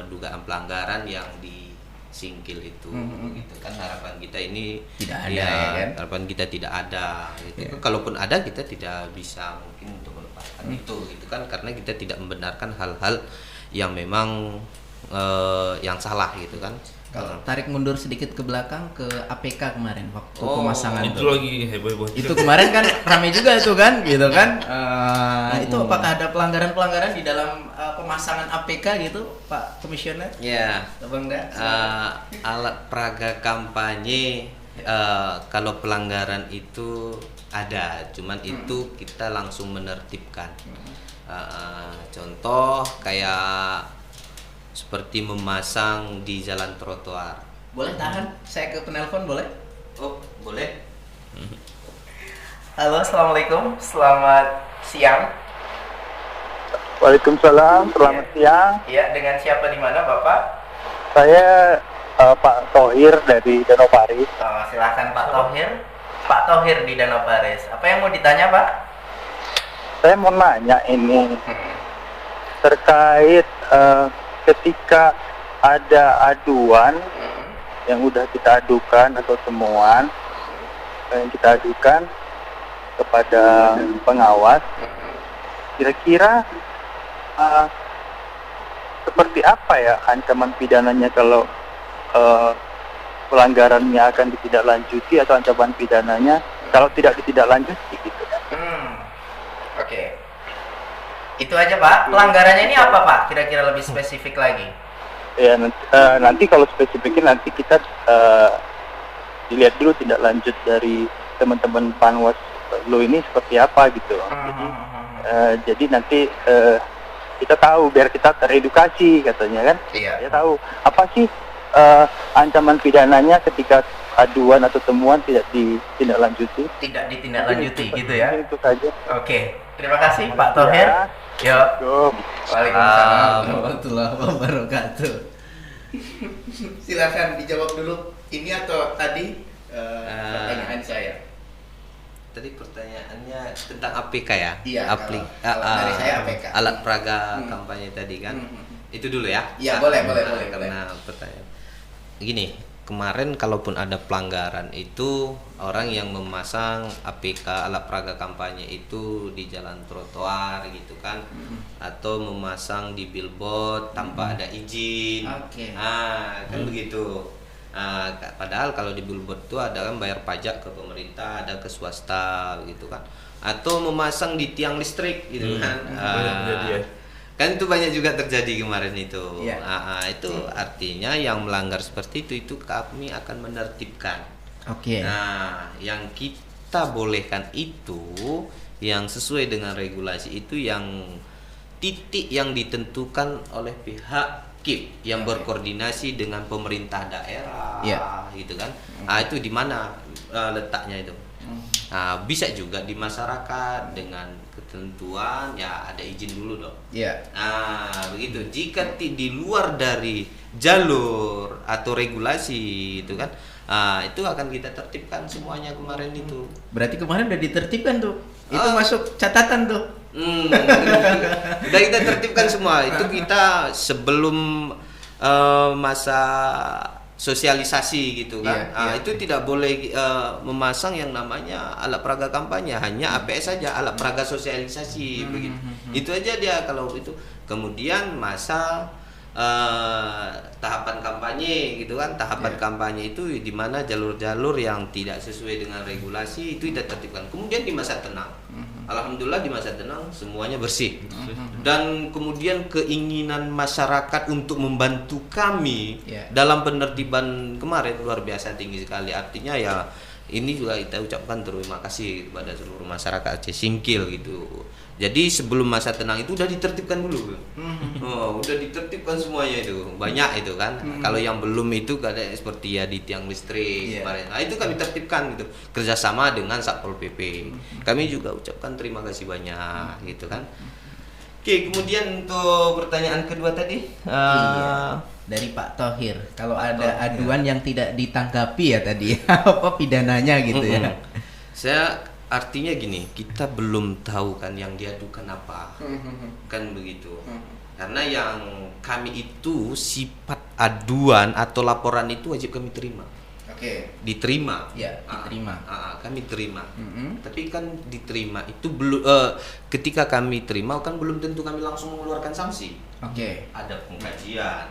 dugaan pelanggaran yang disingkil itu, gitu kan. Harapan kita ini tidak ada, ya kan? Harapan kita tidak ada. Gitu. Kalaupun ada, kita tidak bisa mungkin untuk melepaskan itu, gitu kan, karena kita tidak membenarkan hal-hal yang memang yang salah, gitu kan. Kalau tarik mundur sedikit ke belakang ke APK kemarin waktu pemasangan itu lagi heboh-heboh. Itu kemarin kan ramai juga itu kan, gitu kan. Itu apakah ada pelanggaran-pelanggaran di dalam pemasangan APK gitu, Pak Komisioner? Ya. Bang Da? Alat peraga kampanye, kalau pelanggaran itu ada, cuman itu kita langsung menertibkan. Contoh kayak seperti memasang di jalan trotoar. Boleh tahan? Saya ke penelpon boleh? Oh, boleh. Halo, assalamualaikum. Selamat siang. Waalaikumsalam, selamat siang. Iya, dengan siapa di mana, Bapak? Saya Pak Thohir dari Danau Paris. Silakan Pak Thohir. Pak Thohir di Danau Paris. Apa yang mau ditanya, Pak? Saya mau nanya ini terkait ketika ada aduan yang udah kita adukan atau temuan yang kita adukan kepada pengawas, kira-kira seperti apa ya ancaman pidananya kalau pelanggarannya akan ditindaklanjuti atau ancaman pidananya kalau tidak ditindaklanjuti gitu. Oke. Itu aja, Pak. Pelanggarannya ini apa, Pak? Kira-kira lebih spesifik lagi. Ya, nanti kalau spesifiknya nanti kita dilihat dulu tindak lanjut dari teman-teman Panwas lo ini seperti apa gitu. Jadi nanti kita tahu biar kita teredukasi katanya kan. Iya. Kita tahu apa sih ancaman pidananya ketika aduan atau temuan tidak ditindaklanjuti. Tidak ditindaklanjuti gitu ya. Itu saja. Oke. Terima kasih Pak Thohir. Yuk. Waalaikumsalam warahmatullahi wabarakatuh. Silakan dijawab dulu ini atau tadi pertanyaan saya. Tadi pertanyaannya tentang APK ya? Iya. Dari saya APK. Alat peraga kampanye tadi kan? Itu dulu ya? Iya, boleh. Karena pertanyaan gini, kemarin kalaupun ada pelanggaran itu orang yang memasang APK alat peraga kampanye itu di jalan trotoar gitu kan, atau memasang di billboard tanpa ada izin. Kan begitu. Padahal kalau di billboard itu ada kan bayar pajak ke pemerintah, ada ke swasta gitu kan, atau memasang di tiang listrik gitu kan. Kan itu banyak juga terjadi kemarin itu. Itu artinya yang melanggar seperti itu kami akan menertibkan. Nah, yang kita bolehkan itu yang sesuai dengan regulasi itu yang titik yang ditentukan oleh pihak KIP yang berkoordinasi dengan pemerintah daerah, gitu kan. Itu di mana letaknya itu? Bisa juga di masyarakat dengan ketentuan ya ada izin dulu dong. Begitu. Jika di luar dari jalur atau regulasi itu kan, itu akan kita tertibkan semuanya kemarin itu. Berarti kemarin udah ditertibkan tuh. Itu masuk catatan tuh. Udah kita tertibkan semua. Itu kita sebelum masa sosialisasi gitu kan. Itu tidak boleh memasang yang namanya alat peraga kampanye, hanya APS saja, alat peraga sosialisasi begitu. Itu aja dia kalau itu. Kemudian masa tahapan kampanye gitu kan. Tahapan kampanye itu di mana jalur-jalur yang tidak sesuai dengan regulasi itu kita tertibkan. Kemudian di masa tenang. Alhamdulillah di masa tenang semuanya bersih. Dan kemudian keinginan masyarakat untuk membantu kami dalam penertiban kemarin luar biasa tinggi sekali. Artinya ya ini juga kita ucapkan terima kasih kepada seluruh masyarakat Aceh Singkil gitu. Jadi sebelum masa tenang itu udah ditertibkan dulu. Udah ditertibkan semuanya itu. Banyak itu kan. Kalau yang belum itu kayak seperti ya di tiang listrik kemarin. Nah, itu kami tertibkan gitu. Kerjasama dengan Satpol PP. Kami juga ucapkan terima kasih banyak gitu kan. Oke, kemudian untuk pertanyaan kedua tadi dari Pak Thohir, kalau ada aduan yang tidak ditanggapi ya tadi, apa pidananya gitu ya? Saya artinya gini, kita belum tahu kan yang diadukan apa, kan begitu. Karena yang kami itu sifat aduan atau laporan itu wajib kami terima. Diterima. Ya, diterima. Kami terima. Tapi kan diterima itu belum. Ketika kami terima kan belum tentu kami langsung mengeluarkan sanksi. Ada pengkajian.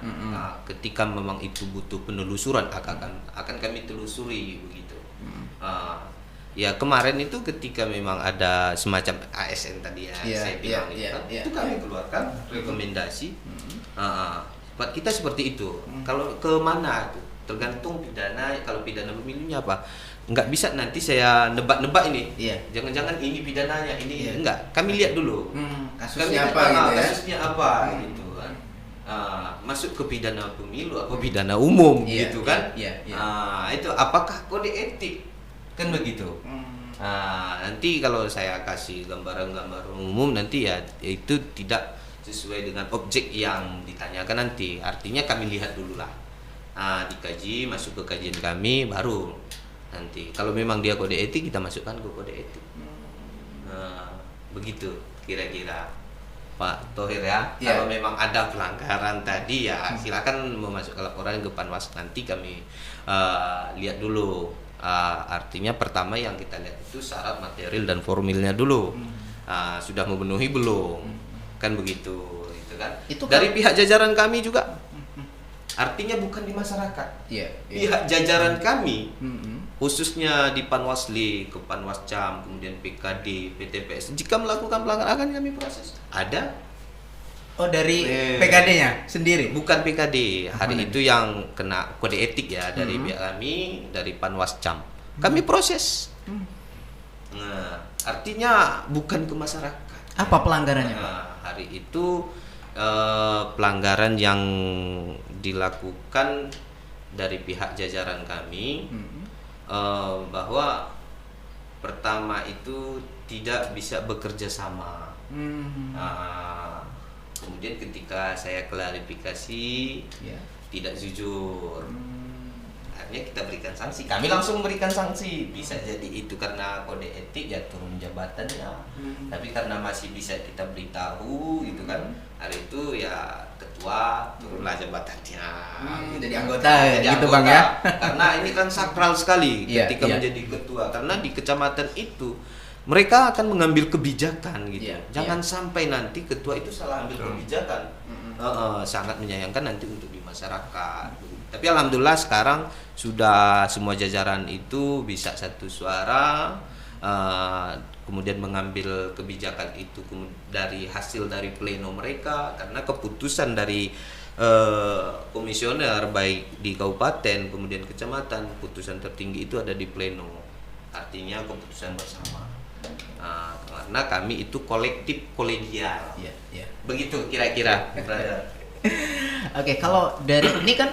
Ketika memang itu butuh penelusuran akan kami telusuri begitu. Ya kemarin itu ketika memang ada semacam ASN tadi saya bilang itu kami keluarkan rekomendasi. Buat kita seperti itu. Kalau ke mana itu tergantung pidana. Kalau pidana pemilunya apa? Nggak bisa nanti saya nebak-nebak ini. Jangan-jangan ini pidananya ini enggak. Kami lihat dulu. Kasusnya kami apa gitu ya? Kasusnya apa gitu kan. Masuk ke pidana pemilu atau pidana umum gitu kan. Itu apakah kode etik? Kan begitu. Nanti kalau saya kasih gambaran-gambaran umum nanti ya itu tidak sesuai dengan objek yang ditanyakan nanti. Artinya kami lihat dulu lah. Dikaji, masuk ke kajian kami baru nanti. Kalau memang dia kode etik kita masukkan ke kode etik. Begitu kira-kira Pak Thohir ya. Kalau memang ada pelanggaran tadi ya silakan memasukkan laporan ke Panwas, nanti kami lihat dulu. Artinya pertama yang kita lihat itu syarat material dan formilnya dulu. Sudah memenuhi belum? Kan begitu, gitu kan? Dari pihak jajaran kami juga. Artinya bukan di masyarakat. Pihak jajaran kami, khususnya di Panwasli, ke Panwascam, kemudian PKD, PTPS, jika melakukan pelanggaran akan kami proses. Ada. Dari PKD-nya sendiri? Bukan PKD. Hari itu yang kena kode etik ya dari pihak kami, dari Panwascam. Kami proses. Nah, artinya bukan ke masyarakat. Apa pelanggarannya, Pak? Hari itu pelanggaran yang dilakukan dari pihak jajaran kami bahwa pertama itu tidak bisa bekerja sama. Kemudian ketika saya klarifikasi tidak jujur, akhirnya kita berikan sanksi. Kami langsung memberikan sanksi. Bisa jadi itu karena kode etik ya turun jabatannya. Tapi karena masih bisa kita beritahu gitu kan, hari itu ya ketua turunlah jabatannya. Jadi anggota gitu Bang ya. Karena ini kan sakral sekali ketika menjadi ketua. Karena di kecamatan itu mereka akan mengambil kebijakan gitu. Jangan sampai nanti ketua itu salah ambil kebijakan. Sangat menyayangkan nanti untuk di masyarakat. Tapi alhamdulillah sekarang sudah semua jajaran itu bisa satu suara, kemudian mengambil kebijakan itu dari hasil dari pleno mereka, karena keputusan dari komisioner baik di kabupaten kemudian kecamatan, putusan tertinggi itu ada di pleno. Artinya keputusan bersama. Karena kami itu kolektif kolegial. Begitu kira-kira. Oke, kalau dari ini kan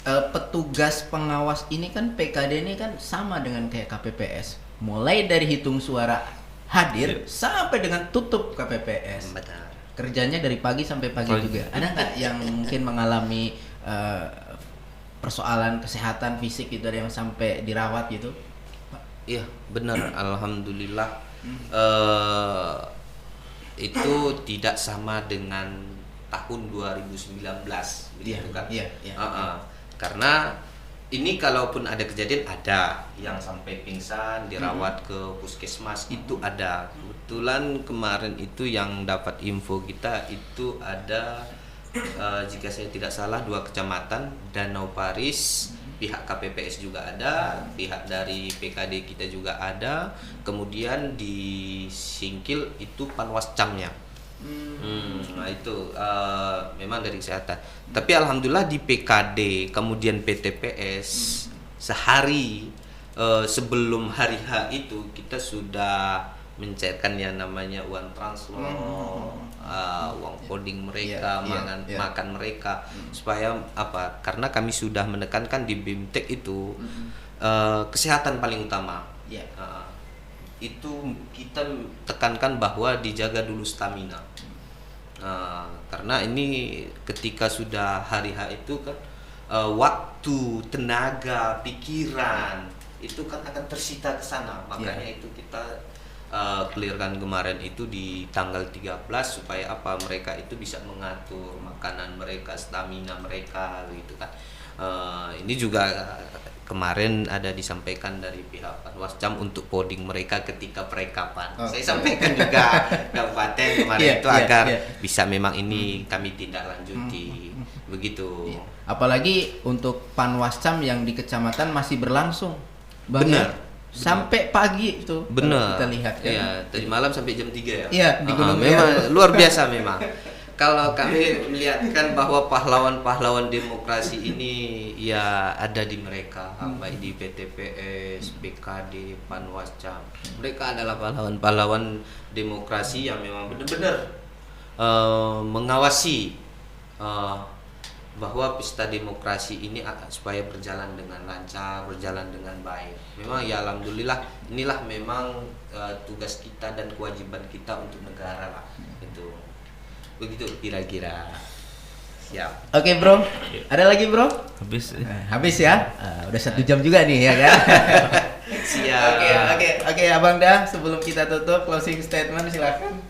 petugas pengawas ini kan PKD ini kan sama dengan kayak KPPS. Mulai dari hitung suara hadir sampai dengan tutup KPPS. Benar. Kerjanya dari pagi sampai pagi juga. Ada nggak yang mungkin mengalami persoalan kesehatan fisik gitu, ada yang sampai dirawat gitu? Iya, benar. Alhamdulillah. Itu tidak sama dengan tahun 2019 begitu kan? Karena ini kalaupun ada kejadian, ada yang sampai pingsan dirawat ke puskesmas, itu ada. Kebetulan kemarin itu yang dapat info kita itu ada jika saya tidak salah 2 kecamatan, Danau Paris, pihak KPPS juga ada, pihak dari PKD kita juga ada, kemudian di Singkil itu Panwascamnya. Nah itu memang dari kesehatan. Tapi alhamdulillah di PKD kemudian PTPS sehari sebelum hari H itu kita sudah mencairkan yang namanya uang transfer, uang coding mereka, makan mereka, supaya apa? Karena kami sudah menekankan di BIMTEK itu kesehatan paling utama. Itu kita tekankan bahwa dijaga dulu stamina. Karena ini ketika sudah hari H itu kan waktu, tenaga, pikiran itu kan akan tersita ke sana. Makanya itu kita clearkan kemarin itu di tanggal 13 supaya apa, mereka itu bisa mengatur makanan mereka, stamina mereka gitu kan. Ini juga kemarin ada disampaikan dari pihak Panwascam untuk coding mereka ketika perekapan. Saya sampaikan juga kabupaten kemarin itu agar bisa memang ini kami tindak lanjuti begitu. Apalagi untuk Panwascam yang di kecamatan masih berlangsung. Benar. Sampai pagi itu. Benar. Kita lihat kan. Iya, tadi malam sampai jam 3 ya. Iya, di Gunung memang luar biasa memang. Kalau kami melihatkan bahwa pahlawan-pahlawan demokrasi ini ya ada di mereka, baik di PTPS, BKD, Panwascam. Mereka adalah pahlawan-pahlawan demokrasi yang memang benar-benar mengawasi bahwa pesta demokrasi ini supaya berjalan dengan lancar, berjalan dengan baik. Memang ya alhamdulillah inilah memang tugas kita dan kewajiban kita untuk negara lah. Itu begitu kira-kira. Siap. Oke bro, ada lagi bro? Habis. Habis ya? Udah 1 jam juga nih ya kan? Siap. Oke, Abang Dah, sebelum kita tutup closing statement silakan.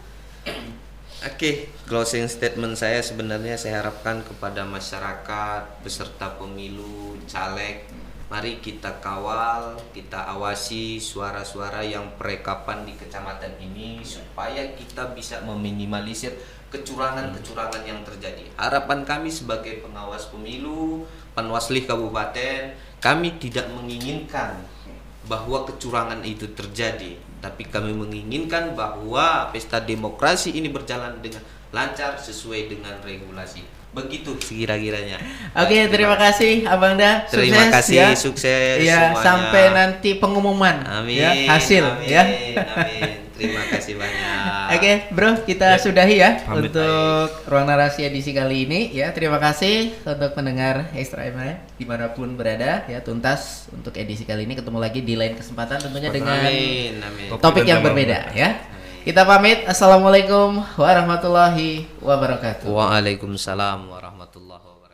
Oke, closing statement saya sebenarnya saya harapkan kepada masyarakat peserta pemilu, caleg, mari kita kawal, kita awasi suara-suara yang perekapan di kecamatan ini supaya kita bisa meminimalisir kecurangan-kecurangan yang terjadi. Harapan kami sebagai pengawas pemilu, Panwasli Kabupaten, kami tidak menginginkan bahwa kecurangan itu terjadi, tapi kami menginginkan bahwa pesta demokrasi ini berjalan dengan lancar sesuai dengan regulasi. Begitu kira-kiranya. Oke, terima kasih Abang Dah. Terima kasih, ya. sukses Ya, semuanya. sampai nanti pengumuman Amin. ya, hasil amin, ya. Amin. Terima kasih banyak. Oke, bro, kita sudahi ya Pamit. untuk ruang narasi edisi kali ini ya. Terima kasih untuk pendengar Extra MI dimanapun berada ya. Tuntas untuk edisi kali ini, ketemu lagi di lain kesempatan tentunya dengan Amin. topik yang berbeda ya. Kita pamit. Assalamualaikum warahmatullahi wabarakatuh. Waalaikumsalam warahmatullahi wabarakatuh.